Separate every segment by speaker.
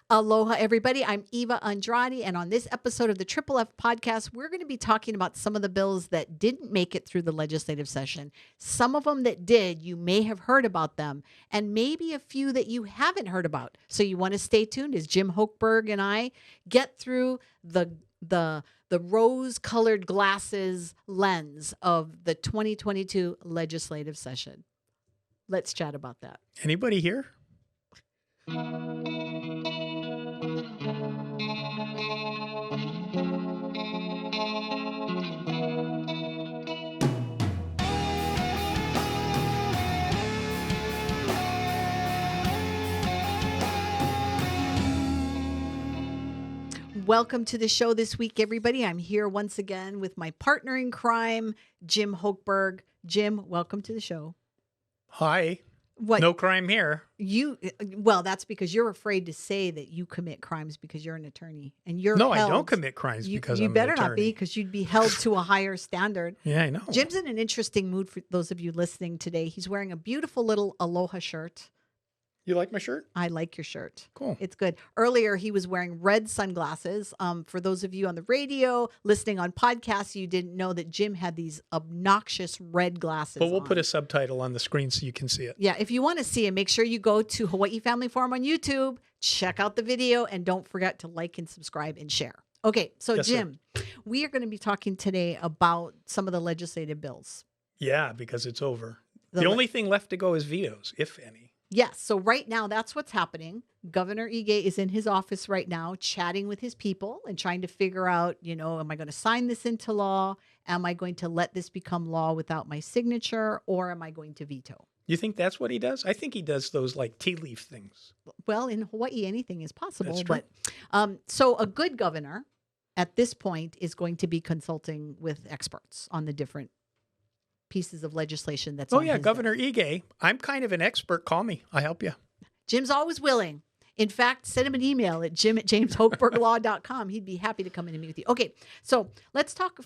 Speaker 1: Aloha, everybody. I'm Eva Andrade, and on this episode of the Triple F podcast, we're going to be talking about some of the bills that didn't make it through the legislative session. Some of them that did, you may have heard about them, and maybe a few that you haven't heard about. So you want to stay tuned as Jim Hochberg and I get through the rose-colored glasses lens of the 2022 legislative session. Let's chat about that.
Speaker 2: Anybody here?
Speaker 1: Welcome to the show this week, everybody. I'm here once again with my partner in crime, Jim Hochberg. Jim, welcome to the show.
Speaker 2: Hi.
Speaker 1: What?
Speaker 2: No crime here.
Speaker 1: Well, that's because you're afraid to say that you commit crimes because you're an attorney, and you're
Speaker 2: No,
Speaker 1: held,
Speaker 2: I don't commit crimes because I'm
Speaker 1: you
Speaker 2: an
Speaker 1: better
Speaker 2: attorney.
Speaker 1: not be, because you'd be held to a higher standard.
Speaker 2: Yeah, I know.
Speaker 1: Jim's in an interesting mood for those of you listening today. He's wearing a beautiful little Aloha shirt.
Speaker 2: You like my shirt?
Speaker 1: I like your shirt.
Speaker 2: Cool.
Speaker 1: It's good. Earlier, he was wearing red sunglasses. For those of you on the radio, listening on podcasts, you didn't know that Jim had these obnoxious red glasses
Speaker 2: But we'll
Speaker 1: on.
Speaker 2: put a subtitle on the screen so you can see it.
Speaker 1: Yeah, if you want to see it, make sure you go to Hawaii Family Forum on YouTube, check out the video, and don't forget to like and subscribe and share. Okay, so
Speaker 2: Yes,
Speaker 1: Jim, we are going to be talking today about some of the legislative bills.
Speaker 2: Yeah, because it's over. The only thing left to go is vetoes, if any.
Speaker 1: Yes. So right now, that's what's happening. Governor Ige is in his office right now, chatting with his people and trying to figure out, am I going to sign this into law? Am I going to let this become law without my signature? Or am I going to veto?
Speaker 2: You think that's what he does? I think he does those like tea leaf things.
Speaker 1: Well, in Hawaii, anything is possible.
Speaker 2: That's true.
Speaker 1: But so a good governor at this point is going to be consulting with experts on the different pieces of legislation that's on his
Speaker 2: Governor
Speaker 1: desk.
Speaker 2: Ige. I'm kind of an expert. Call me. I'll help you.
Speaker 1: Jim's always willing. In fact, send him an email at jim@jameshochberglaw.com. He'd be happy to come in and meet with you. Okay, so let's talk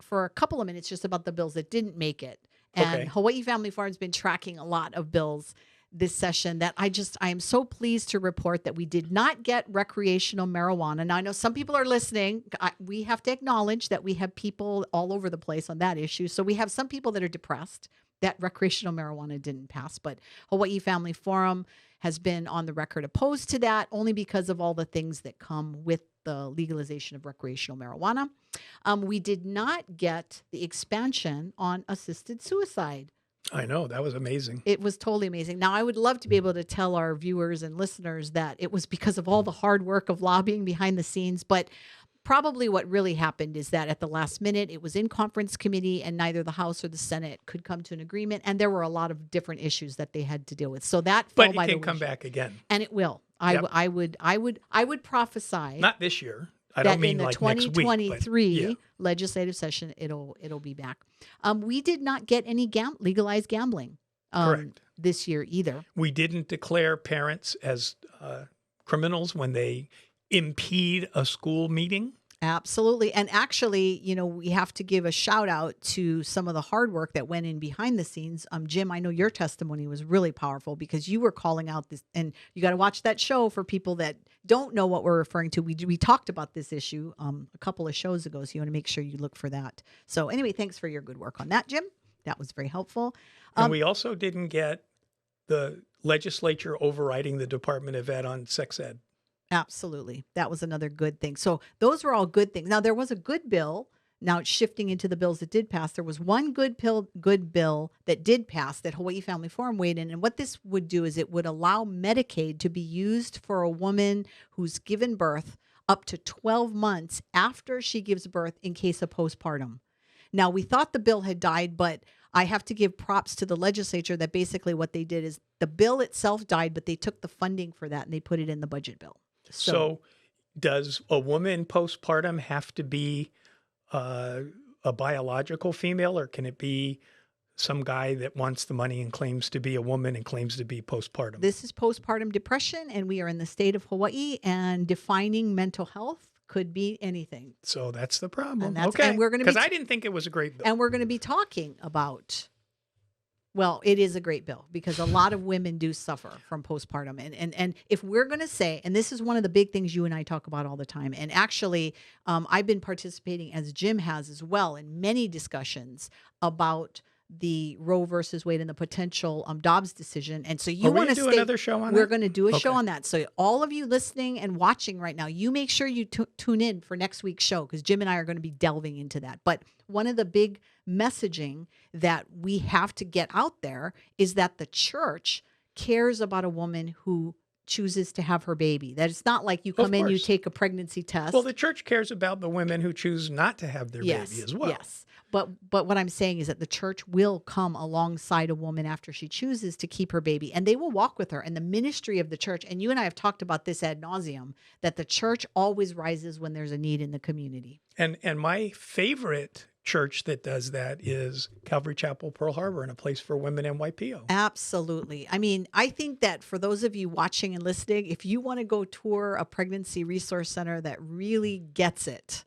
Speaker 1: for a couple of minutes just about the bills that didn't make it. And
Speaker 2: Okay.
Speaker 1: Hawaii Family Farm's been tracking a lot of bills this session that I am so pleased to report that we did not get recreational marijuana. Now, I know some people are listening. We have to acknowledge that we have people all over the place on that issue. So we have some people that are depressed that recreational marijuana didn't pass, but Hawaii Family Forum has been on the record opposed to that only because of all the things that come with the legalization of recreational marijuana. We did not get the expansion on assisted suicide.
Speaker 2: I know. That was amazing.
Speaker 1: It was totally amazing. Now, I would love to be able to tell our viewers and listeners that it was because of all the hard work of lobbying behind the scenes, but probably what really happened is that at the last minute, it was in conference committee and neither the House or the Senate could come to an agreement. And there were a lot of different issues that they had to deal with. So that fell
Speaker 2: But
Speaker 1: by
Speaker 2: it
Speaker 1: the
Speaker 2: can come
Speaker 1: wayside.
Speaker 2: back again.
Speaker 1: And it will.
Speaker 2: Yep.
Speaker 1: I would prophesy
Speaker 2: Not this year. I
Speaker 1: that
Speaker 2: don't mean
Speaker 1: in the
Speaker 2: like next week.
Speaker 1: 2023
Speaker 2: But
Speaker 1: legislative session, it'll be back. We did not get any legalized gambling
Speaker 2: Correct.
Speaker 1: this year either.
Speaker 2: We didn't declare parents as criminals when they impede a school meeting.
Speaker 1: Absolutely. And actually, we have to give a shout out to some of the hard work that went in behind the scenes. Jim, I know your testimony was really powerful because you were calling out this, and you got to watch that show for people that don't know what we're referring to. We talked about this issue a couple of shows ago, so you want to make sure you look for that. So anyway, thanks for your good work on that, Jim. That was very helpful.
Speaker 2: And we also didn't get the legislature overriding the Department of Ed on sex ed.
Speaker 1: Absolutely. That was another good thing. So those were all good things. Now, there was a good bill. Now it's shifting into the bills that did pass. There was one good bill that did pass that Hawaii Family Forum weighed in. And what this would do is it would allow Medicaid to be used for a woman who's given birth up to 12 months after she gives birth in case of postpartum. Now, we thought the bill had died, but I have to give props to the legislature that basically what they did is the bill itself died, but they took the funding for that and they put it in the budget bill.
Speaker 2: So does a woman postpartum have to be a biological female, or can it be some guy that wants the money and claims to be a woman and claims to be postpartum?
Speaker 1: This is postpartum depression, and we are in the state of Hawaii, and defining mental health could be anything.
Speaker 2: So that's the problem.
Speaker 1: And that's-
Speaker 2: Okay.
Speaker 1: and we're gonna be
Speaker 2: Because I didn't think it was a great bill.
Speaker 1: And we're going to be talking about Well, it is a great bill because a lot of women do suffer from postpartum. And if we're going to say, and this is one of the big things you and I talk about all the time, and actually I've been participating, as Jim has as well, in many discussions about the Roe versus Wade and the potential Dobbs decision. And so you want to
Speaker 2: do another show on that?
Speaker 1: We're going to do a show
Speaker 2: Okay.
Speaker 1: on that. So all of you listening and watching right now, you make sure you tune in for next week's show because Jim and I are going to be delving into that. But one of the big messaging that we have to get out there is that the church cares about a woman who chooses to have her baby. That it's not like you come in, you take a pregnancy test.
Speaker 2: Well, the church cares about the women who choose not to have their baby as well.
Speaker 1: Yes. But what I'm saying is that the church will come alongside a woman after she chooses to keep her baby, and they will walk with her. And the ministry of the church, and you and I have talked about this ad nauseum, that the church always rises when there's a need in the community.
Speaker 2: And my favorite church that does that is Calvary Chapel, Pearl Harbor, and a place for women NYPO.
Speaker 1: Absolutely. I mean, I think that for those of you watching and listening, if you want to go tour a pregnancy resource center that really gets it,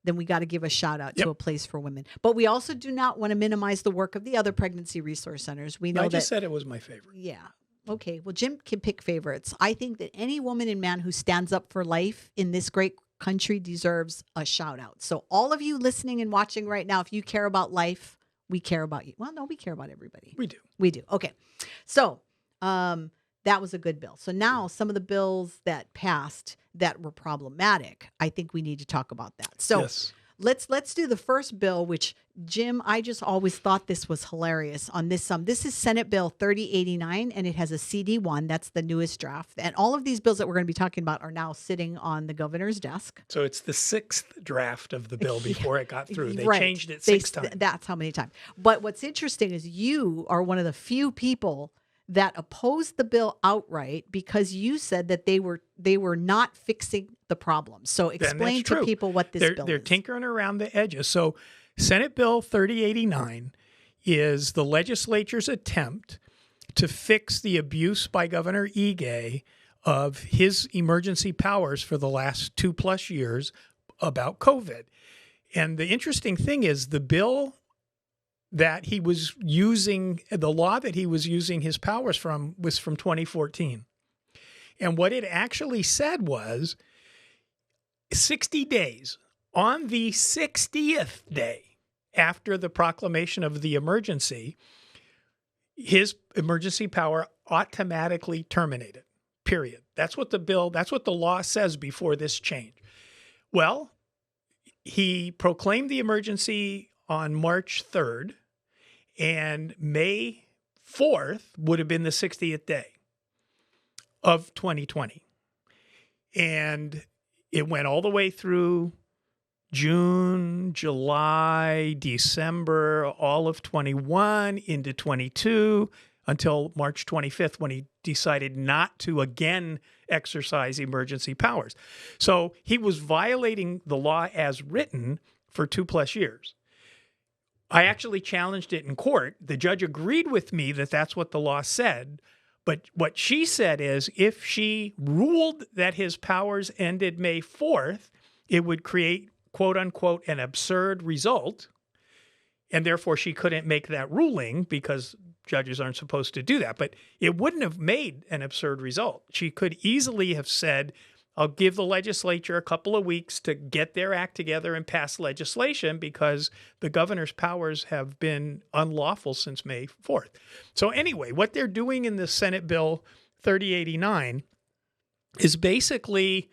Speaker 1: then we got to give a shout out to a place for women. But we also do not want to minimize the work of the other pregnancy resource centers. We know
Speaker 2: I just said it was my favorite.
Speaker 1: Yeah. Okay. Well, Jim can pick favorites. I think that any woman and man who stands up for life in this great country deserves a shout out. So all of you listening and watching right now, if you care about life, we care about you. Well, no, we care about everybody.
Speaker 2: We do.
Speaker 1: We do. Okay. So that was a good bill. So now some of the bills that passed that were problematic, I think we need to talk about that. So
Speaker 2: Yes.
Speaker 1: let's do the first bill, which Jim, I just always thought this was hilarious on this. This is Senate Bill 3089, and it has a CD1. That's the newest draft. And all of these bills that we're going to be talking about are now sitting on the governor's desk.
Speaker 2: So it's the 6th draft of the bill before it got through. They
Speaker 1: Right.
Speaker 2: changed it 6 times.
Speaker 1: That's how many times. But what's interesting is you are one of the few people that opposed the bill outright because you said that they were not fixing the problem. So explain to people what this bill is.
Speaker 2: They're tinkering around the edges. So Senate Bill 3089 is the legislature's attempt to fix the abuse by Governor Ige of his emergency powers for the last 2+ years about COVID. And the interesting thing is the bill that he was using, the law that he was using his powers from was from 2014. And what it actually said was 60 days, on the 60th day after the proclamation of the emergency, his emergency power automatically terminated, period. That's what the law says before this change. Well, he proclaimed the emergency on March 3rd, and May 4th would have been the 60th day of 2020. And it went all the way through June, July, December, all of 21 into 22 until March 25th when he decided not to again exercise emergency powers. So he was violating the law as written for 2+ years. I actually challenged it in court. The judge agreed with me that that's what the law said. But what she said is if she ruled that his powers ended May 4th, it would create, quote unquote, an absurd result. And therefore, she couldn't make that ruling because judges aren't supposed to do that. But it wouldn't have made an absurd result. She could easily have said, I'll give the legislature a couple of weeks to get their act together and pass legislation because the governor's powers have been unlawful since May 4th. So anyway, what they're doing in the Senate Bill 3089 is basically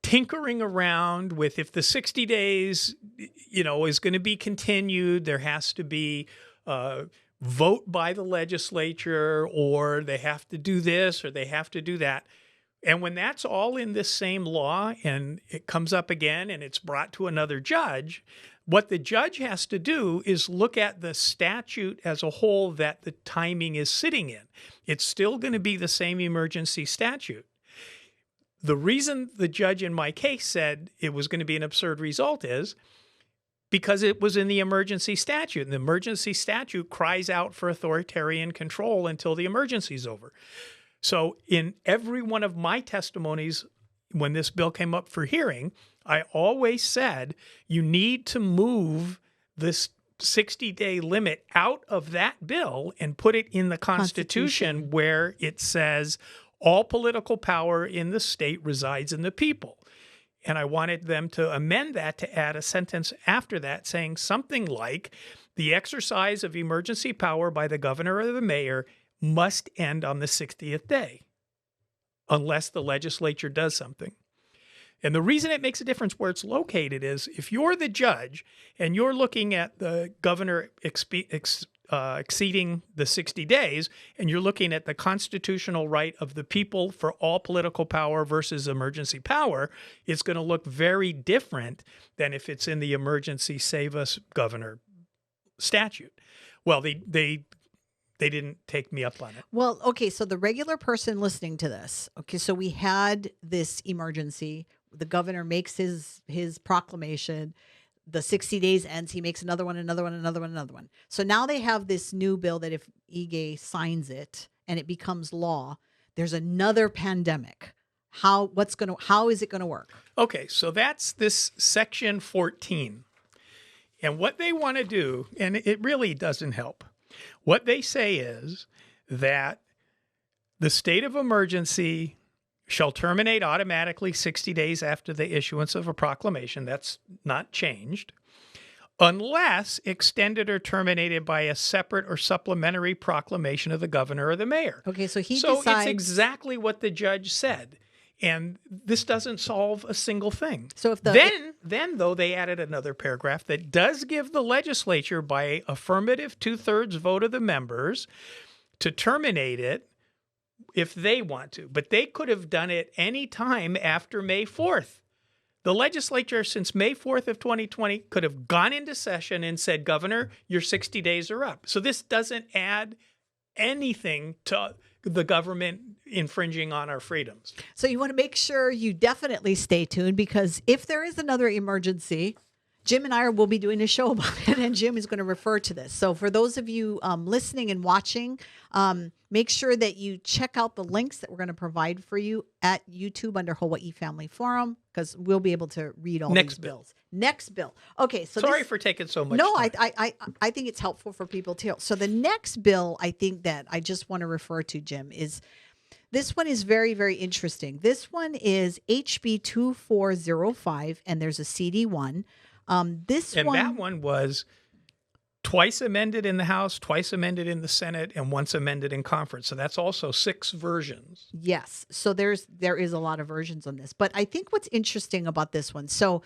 Speaker 2: tinkering around with if the 60 days, is going to be continued, there has to be vote by the legislature, or they have to do this or they have to do that. And when that's all in this same law and it comes up again and it's brought to another judge, what the judge has to do is look at the statute as a whole that the timing is sitting in. It's still going to be the same emergency statute. The reason the judge in my case said it was going to be an absurd result is because it was in the emergency statute. And the emergency statute cries out for authoritarian control until the emergency is over. So in every one of my testimonies, when this bill came up for hearing, I always said you need to move this 60-day limit out of that bill and put it in the Constitution where it says all political power in the state resides in the people. And I wanted them to amend that to add a sentence after that saying something like, the exercise of emergency power by the governor or the mayor must end on the 60th day unless the legislature does something. And the reason it makes a difference where it's located is if you're the judge and you're looking at the governor exceeding the 60 days and you're looking at the constitutional right of the people for all political power versus emergency power, it's going to look very different than if it's in the emergency save us governor statute. Well, they didn't take me up on it.
Speaker 1: Well, okay, so the regular person listening to this, okay, so we had this emergency. The governor makes his proclamation. The 60 days ends. He makes another one. So now they have this new bill that if Ige signs it and it becomes law, there's another pandemic. How is it going to work?
Speaker 2: Okay, so that's this section 14. And what they want to do, and it really doesn't help, what they say is that the state of emergency shall terminate automatically 60 days after the issuance of a proclamation. That's not changed. Unless extended or terminated by a separate or supplementary proclamation of the governor or the mayor.
Speaker 1: Okay, so he
Speaker 2: So
Speaker 1: decides...
Speaker 2: it's exactly what the judge said. And this doesn't solve a single thing.
Speaker 1: So if
Speaker 2: then though, they added another paragraph that does give the legislature by affirmative 2/3 vote of the members to terminate it if they want to. But they could have done it any time after May 4th. The legislature, since May 4th of 2020, could have gone into session and said, Governor, your 60 days are up. So this doesn't add anything to the government infringing on our freedoms.
Speaker 1: So you want to make sure you definitely stay tuned, because if there is another emergency, Jim and I will be doing a show about it, and Jim is going to refer to this. So for those of you listening and watching, make sure that you check out the links that we're going to provide for you at YouTube under Hawaii Family Forum, because we'll be able to read all these bills. Next bill. Okay. So
Speaker 2: sorry for taking so much
Speaker 1: time. I think it's helpful for people too. So the next bill I think that I just want to refer to, Jim, is this one is very, very interesting. This one is HB 2405, and there's a CD1.
Speaker 2: That one was twice amended in the House, twice amended in the Senate, and once amended in conference. So that's also 6 versions.
Speaker 1: Yes. So there is a lot of versions on this. But I think what's interesting about this one, so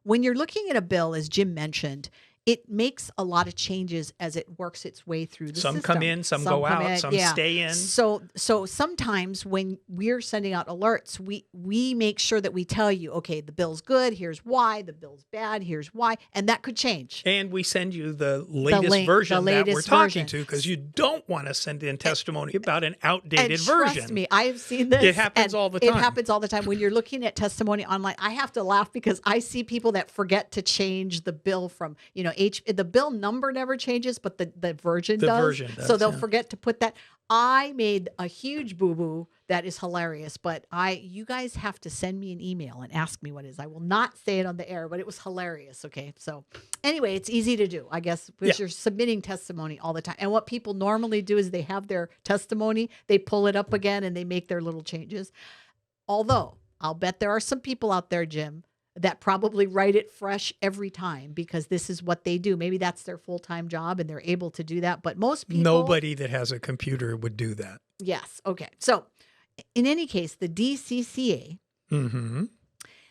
Speaker 1: when you're looking at a bill, as Jim mentioned, it makes a lot of changes as it works its way through the system.
Speaker 2: Some come in, some go out, some stay in.
Speaker 1: So sometimes when we're sending out alerts, we make sure that we tell you, okay, the bill's good, here's why, the bill's bad, here's why, and that could change.
Speaker 2: And we send you the latest version that we're talking to, because you don't want to send in testimony about an outdated version.
Speaker 1: Trust me, I have seen this.
Speaker 2: It happens all the time.
Speaker 1: It happens all the time. When you're looking at testimony online, I have to laugh because I see people that forget to change the bill from, the bill number never changes, but the version does.
Speaker 2: Version does,
Speaker 1: so they'll forget to put that. I made a huge boo-boo that is hilarious, but you guys have to send me an email and ask me what it is. I will not say it on the air, but it was hilarious. Okay. So anyway, it's easy to do, I guess, because you're submitting testimony all the time. And what people normally do is they have their testimony, they pull it up again, and they make their little changes. Although I'll bet there are some people out there, Jim, that probably write it fresh every time because this is what they do. Maybe that's their full-time job and they're able to do that. But most people...
Speaker 2: Nobody that has a computer would do that.
Speaker 1: Yes. Okay. So in any case, the DCCA,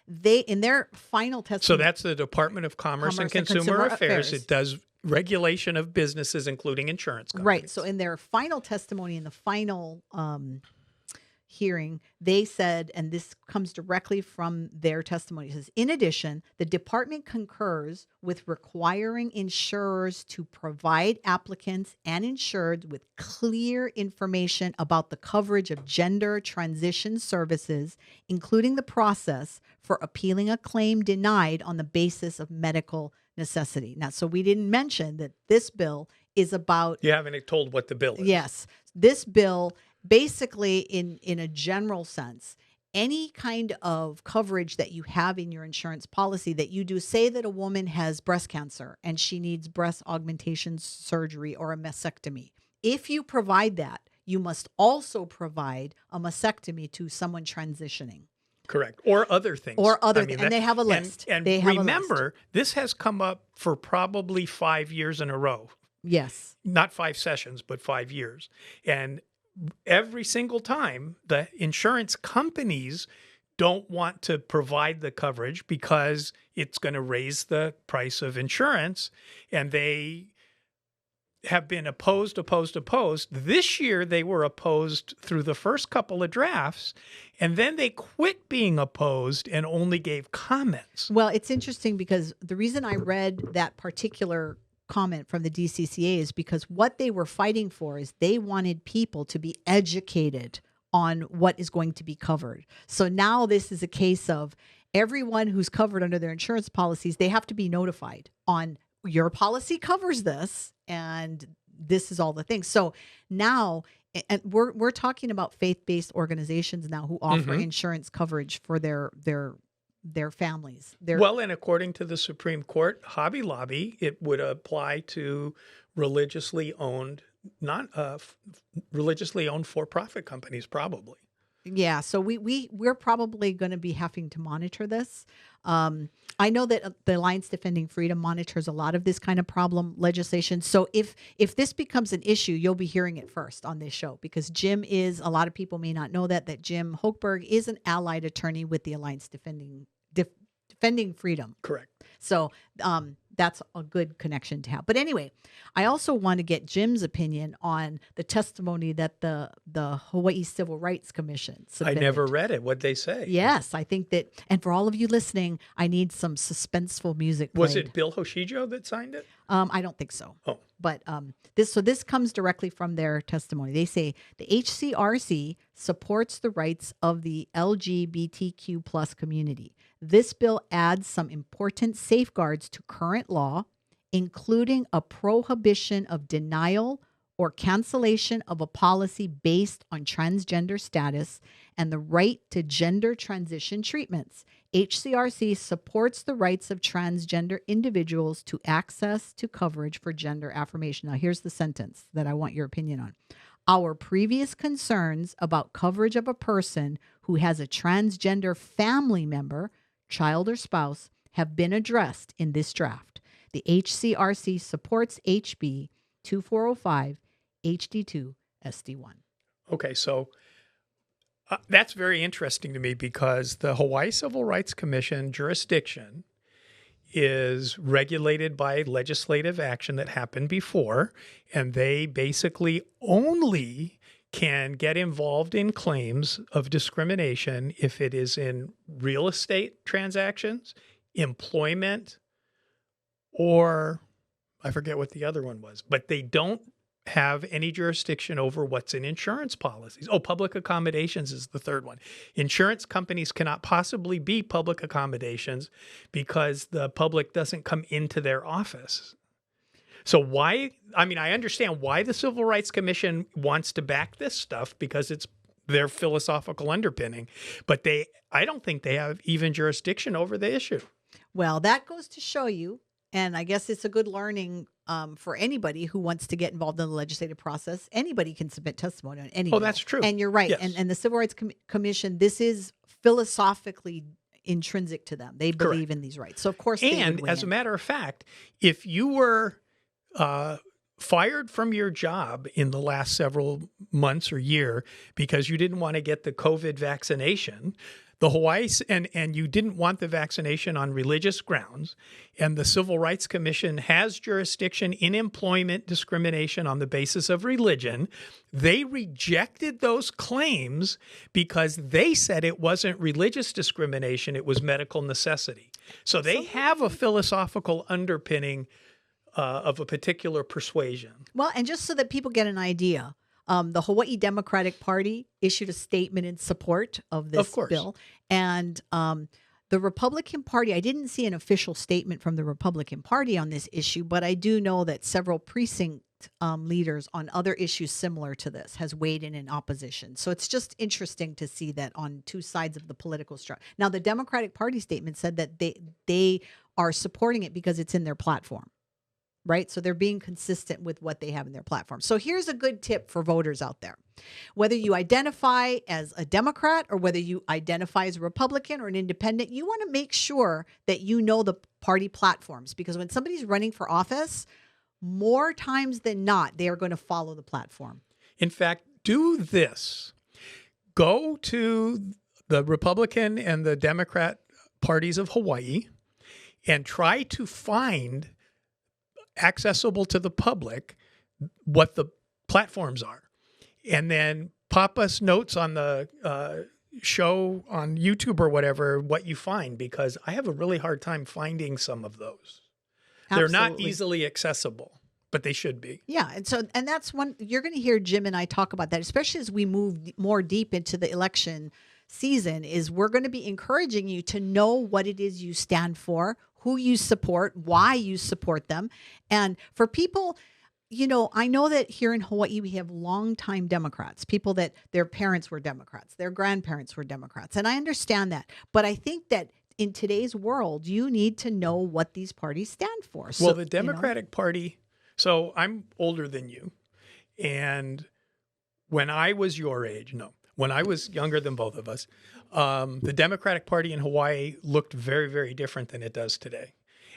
Speaker 1: they, in their final testimony...
Speaker 2: So that's the Department of Commerce and Consumer Affairs. It does regulation of businesses, including insurance companies.
Speaker 1: Right. So in their final testimony, in the final... hearing, they said, and this comes directly from their testimony, it says, in addition, the department concurs with requiring insurers to provide applicants and insured with clear information about the coverage of gender transition services, including the process for appealing a claim denied on the basis of medical necessity. Now, so we didn't mention that this bill is about...
Speaker 2: You haven't told what the bill is.
Speaker 1: Yes. This bill... Basically, in a general sense, any kind of coverage that you have in your insurance policy that you do, say that a woman has breast cancer and she needs breast augmentation surgery or a mastectomy. If you provide that, you must also provide a mastectomy to someone transitioning.
Speaker 2: Correct. Or other things.
Speaker 1: Or other things. And they have a list.
Speaker 2: And
Speaker 1: they have
Speaker 2: remember, this has come up for probably 5 years in a row.
Speaker 1: Yes.
Speaker 2: Not 5 sessions, but 5 years. And every single time, the insurance companies don't want to provide the coverage because it's going to raise the price of insurance. And they have been opposed. This year, they were opposed through the first couple of drafts, and then they quit being opposed and only gave comments.
Speaker 1: Well, it's interesting because the reason I read that particular comment from the DCCA is because what they were fighting for is they wanted people to be educated on what is going to be covered. So now this is a case of everyone who's covered under their insurance policies, they have to be notified on your policy covers this, and this is all the things. So now, and we're talking about faith-based organizations now who offer insurance coverage for their families.
Speaker 2: Well, and according to the Supreme Court, Hobby Lobby, it would apply to religiously owned, not religiously owned for-profit companies, probably.
Speaker 1: Yeah, so we're probably going to be having to monitor this. I know that the Alliance Defending Freedom monitors a lot of this kind of problem legislation. So if this becomes an issue, you'll be hearing it first on this show, because Jim is, a lot of people may not know that Jim Hochberg is an allied attorney with the Alliance Defending Freedom.
Speaker 2: Correct.
Speaker 1: So that's a good connection to have. But anyway, I also want to get Jim's opinion on the testimony that the Hawaii Civil Rights Commission submitted.
Speaker 2: I never read it. What'd they say?
Speaker 1: Yes, I think that, and for all of you listening, I need some suspenseful music played.
Speaker 2: Was it Bill Hoshijo that signed it?
Speaker 1: I don't think so.
Speaker 2: Oh.
Speaker 1: But this comes directly from their testimony. They say the HCRC supports the rights of the LGBTQ plus community. This bill adds some important safeguards to current law, including a prohibition of denial or cancellation of a policy based on transgender status and the right to gender transition treatments. HCRC supports the rights of transgender individuals to access to coverage for gender affirmation. Now, here's the sentence that I want your opinion on. Our previous concerns about coverage of a person who has a transgender family member, child, or spouse have been addressed in this draft. The HCRC supports HB 2405 HD2 SD1.
Speaker 2: Okay, so that's very interesting to me because the Hawaii Civil Rights Commission jurisdiction is regulated by legislative action that happened before, and they basically only can get involved in claims of discrimination if it is in real estate transactions, employment, or I forget what the other one was, but they don't have any jurisdiction over what's in insurance policies. Oh, public accommodations is the third one. Insurance companies cannot possibly be public accommodations because the public doesn't come into their office. So why, I mean, I understand why the Civil Rights Commission wants to back this stuff because it's their philosophical underpinning, but I don't think they have even jurisdiction over the issue.
Speaker 1: Well, that goes to show you, and I guess it's a good learning for anybody who wants to get involved in the legislative process. Anybody can submit testimony on anything.
Speaker 2: Oh, that's true.
Speaker 1: And you're right.
Speaker 2: Yes.
Speaker 1: And the Civil Rights Commission, this is philosophically intrinsic to them. They believe in these rights. So, of course,
Speaker 2: and as a matter of fact, if you were fired from your job in the last several months or year because you didn't want to get the COVID vaccination, the Hawaii and you didn't want the vaccination on religious grounds, and the Civil Rights Commission has jurisdiction in employment discrimination on the basis of religion, they rejected those claims because they said it wasn't religious discrimination, it was medical necessity. So they have a philosophical underpinning of a particular persuasion.
Speaker 1: Well, and just so that people get an idea, the Hawaii Democratic Party issued a statement in support of this bill. And the Republican Party, I didn't see an official statement from the Republican Party on this issue, but I do know that several precinct leaders on other issues similar to this has weighed in opposition. So it's just interesting to see that on two sides of the political structure. Now, the Democratic Party statement said that they are supporting it because it's in their platform, right? So they're being consistent with what they have in their platform. So here's a good tip for voters out there. Whether you identify as a Democrat or whether you identify as a Republican or an independent, you want to make sure that you know the party platforms, because when somebody's running for office, more times than not, they are going to follow the platform.
Speaker 2: In fact, do this. Go to the Republican and the Democrat parties of Hawaii and try to find accessible to the public what the platforms are. And then pop us notes on the show on YouTube or whatever, what you find, because I have a really hard time finding some of those. They're not easily accessible, but they should be.
Speaker 1: Yeah. And that's one you're going to hear Jim and I talk about that, especially as we move more deep into the election season, is we're going to be encouraging you to know what it is you stand for, who you support, why you support them. And for people, I know that here in Hawaii, we have longtime Democrats, people that their parents were Democrats, their grandparents were Democrats. And I understand that. But I think that in today's world, you need to know what these parties stand for.
Speaker 2: Well, the Democratic Party, so I'm older than you. And when I was your age, when I was younger than both of us, the Democratic Party in Hawaii looked very, very different than it does today.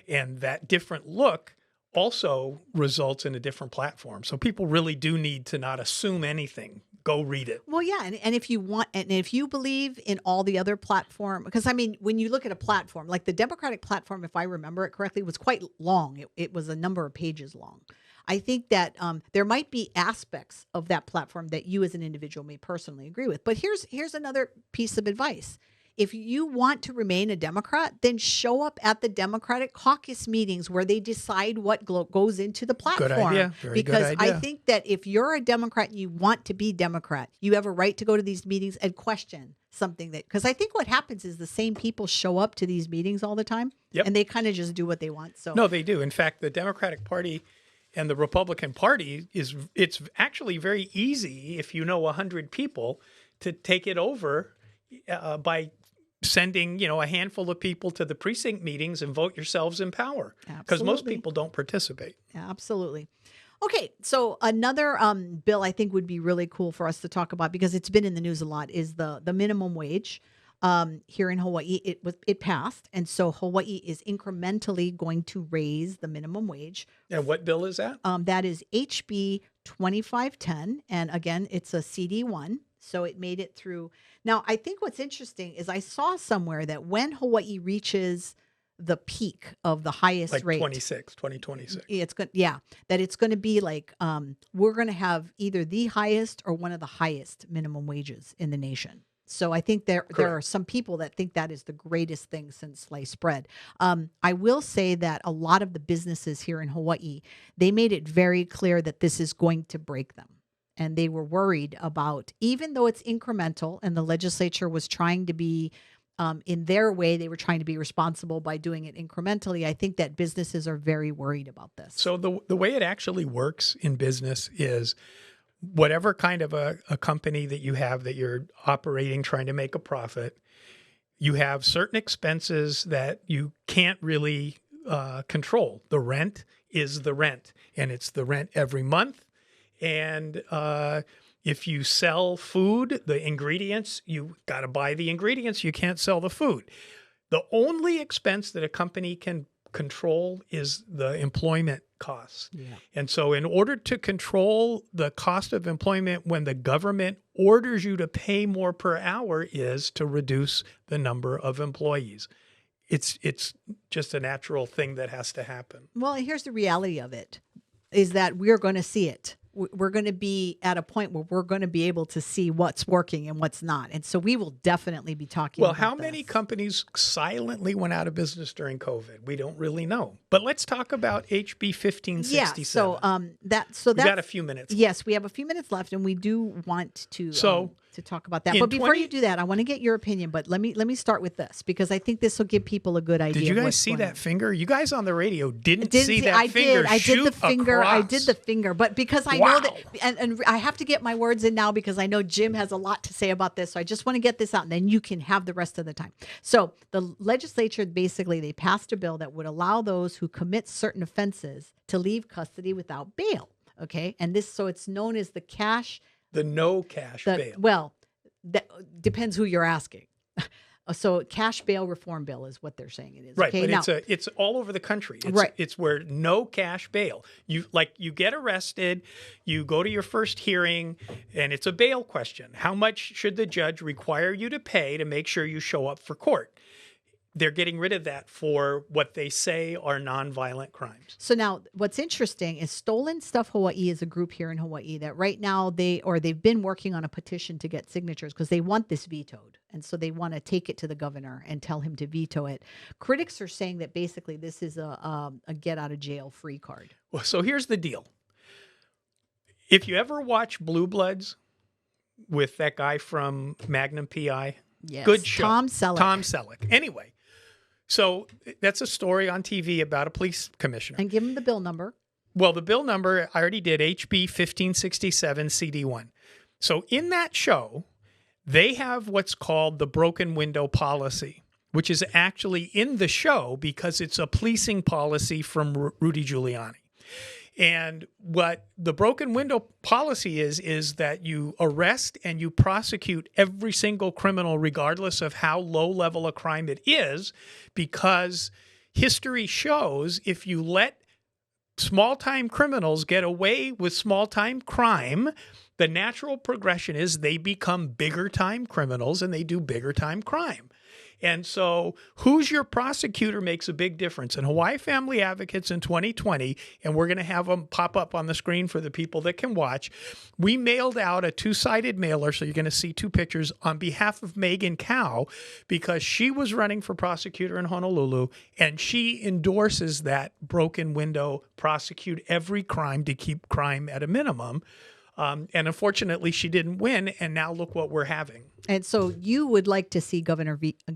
Speaker 2: And that different look also results in a different platform. So people really do need to not assume anything. Go read it.
Speaker 1: Well, yeah. And if you want, and if you believe in all the other platform, because I mean, when you look at a platform, like the Democratic platform, if I remember it correctly, was quite long. It was a number of pages long. I think that there might be aspects of that platform that you as an individual may personally agree with. But here's another piece of advice. If you want to remain a Democrat, then show up at the Democratic caucus meetings where they decide what goes into the platform.
Speaker 2: Good idea. Very
Speaker 1: because
Speaker 2: good idea.
Speaker 1: I think that if you're a Democrat and you want to be Democrat, you have a right to go to these meetings and question something because I think what happens is the same people show up to these meetings all the time.
Speaker 2: Yep.
Speaker 1: And they kind of just do what they want. So
Speaker 2: no, they do. In fact, the Democratic Party and the Republican Party it's actually very easy if you know 100 people to take it over by sending, a handful of people to the precinct meetings and vote yourselves in power. Because most people don't participate.
Speaker 1: Absolutely. Okay, so another bill I think would be really cool for us to talk about because it's been in the news a lot is the minimum wage. Here in Hawaii, it passed, and so Hawaii is incrementally going to raise the minimum wage.
Speaker 2: And what bill is that?
Speaker 1: That is HB 2510, and again, it's a CD1, so it made it through. Now, I think what's interesting is I saw somewhere that when Hawaii reaches the peak of the highest
Speaker 2: like
Speaker 1: rate,
Speaker 2: 2026,
Speaker 1: it's good, that it's going to be like we're going to have either the highest or one of the highest minimum wages in the nation. So I think there are some people that think that is the greatest thing since sliced bread. I will say that a lot of the businesses here in Hawaii, they made it very clear that this is going to break them. And they were worried about, even though it's incremental and the legislature was trying to be, in their way, they were trying to be responsible by doing it incrementally. I think that businesses are very worried about this.
Speaker 2: So the way it actually works in business is whatever kind of a company that you have that you're operating, trying to make a profit, you have certain expenses that you can't really control. The rent is the rent, and it's the rent every month. And if you sell food, the ingredients, you got to buy the ingredients. You can't sell the food. The only expense that a company can control is the employment costs. Yeah. And so in order to control the cost of employment when the government orders you to pay more per hour is to reduce the number of employees. It's just a natural thing that has to happen.
Speaker 1: Well, here's the reality of it, is that we're going to see it. We're going to be at a point where we're going to be able to see what's working and what's not. And so we will definitely be talking about
Speaker 2: how many companies silently went out of business during COVID? We don't really know. But let's talk about HB 1567.
Speaker 1: Yeah, so
Speaker 2: we got a few minutes.
Speaker 1: Yes, we have a few minutes left, and we do want to to talk about that.
Speaker 2: In
Speaker 1: But before
Speaker 2: 20
Speaker 1: you do that, I want to get your opinion. But let me start with this because I think this will give people a good idea.
Speaker 2: Did you
Speaker 1: of
Speaker 2: guys
Speaker 1: what's
Speaker 2: see
Speaker 1: going
Speaker 2: that
Speaker 1: on.
Speaker 2: finger? You guys on the radio didn't
Speaker 1: Didn't
Speaker 2: see that finger
Speaker 1: I did the
Speaker 2: shoot
Speaker 1: finger. I
Speaker 2: across.
Speaker 1: did the finger. But because I know that, and I have to get my words in now because I know Jim has a lot to say about this. So I just want to get this out, and then you can have the rest of the time. So the legislature basically they passed a bill that would allow those who commit certain offenses to leave custody without bail. Okay, and so it's known as the
Speaker 2: no cash bail.
Speaker 1: Well, that depends who you're asking. So cash bail reform bill is what they're saying it is.
Speaker 2: Right,
Speaker 1: okay?
Speaker 2: but
Speaker 1: Now,
Speaker 2: it's all over the country.
Speaker 1: Right.
Speaker 2: It's where no cash bail. You get arrested, you go to your first hearing, and it's a bail question. How much should the judge require you to pay to make sure you show up for court? They're getting rid of that for what they say are nonviolent crimes.
Speaker 1: So now what's interesting is Stolen Stuff Hawaii is a group here in Hawaii that right now they've been working on a petition to get signatures because they want this vetoed. And so they want to take it to the governor and tell him to veto it. Critics are saying that basically this is a get out of jail free card.
Speaker 2: Well, so here's the deal. If you ever watch Blue Bloods with that guy from Magnum PI,
Speaker 1: yes.
Speaker 2: Good show.
Speaker 1: Tom Selleck.
Speaker 2: Anyway, so that's a story on TV about a police commissioner.
Speaker 1: And give him the bill number.
Speaker 2: Well, the bill number, I already did, HB 1567 CD1. So in that show, they have what's called the broken window policy, which is actually in the show because it's a policing policy from Rudy Giuliani. And what the broken window policy is that you arrest and you prosecute every single criminal regardless of how low level a crime it is, because history shows if you let small-time criminals get away with small-time crime, the natural progression is they become bigger-time criminals and they do bigger-time crime. And so who's your prosecutor makes a big difference. And Hawaii Family Advocates in 2020, and we're going to have them pop up on the screen for the people that can watch, we mailed out a two-sided mailer, so you're going to see two pictures, on behalf of Megan Cow, because she was running for prosecutor in Honolulu, and she endorses that broken window, prosecute every crime to keep crime at a minimum. And unfortunately, she didn't win, and now look what we're having. And
Speaker 1: so you would like to see Governor veto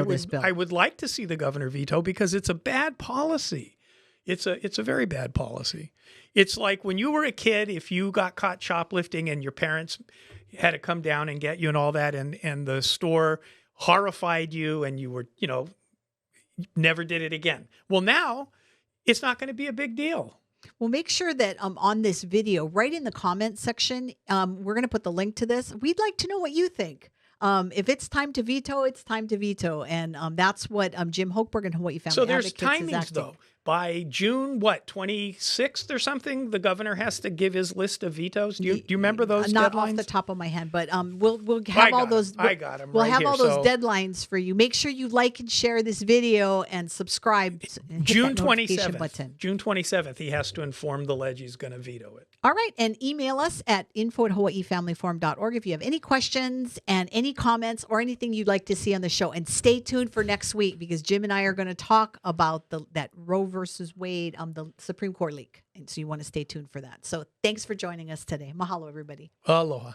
Speaker 1: this bill?
Speaker 2: I would like to see the governor veto because it's a bad policy. It's a very bad policy. It's like when you were a kid, if you got caught shoplifting and your parents had to come down and get you and all that, and the store horrified you and you were, never did it again. Well, now it's not going to be a big deal.
Speaker 1: Well, make sure that on this video, right in the comment section, we're going to put the link to this. We'd like to know what you think. If it's time to veto, it's time to veto. And that's what Jim Hochberg and Hawaii Family Advocates is acting.
Speaker 2: So there's timings, though. By June, 26th or something, the governor has to give his list of vetoes. Do you remember those
Speaker 1: Not
Speaker 2: deadlines?
Speaker 1: off the top of my head, but we'll have all those.
Speaker 2: I got them.
Speaker 1: We'll
Speaker 2: right
Speaker 1: have
Speaker 2: here.
Speaker 1: all those deadlines for you. Make sure you like and share this video and subscribe. And
Speaker 2: June
Speaker 1: hit that notification
Speaker 2: 27th.
Speaker 1: button.
Speaker 2: June 27th, he has to inform the ledge he's going to veto it.
Speaker 1: All right, and email us at info@hawaiifamilyforum.org if you have any questions and any comments or anything you'd like to see on the show. And stay tuned for next week because Jim and I are going to talk about that Roe versus Wade, the Supreme Court leak. And so you want to stay tuned for that. So thanks for joining us today. Mahalo, everybody.
Speaker 2: Aloha.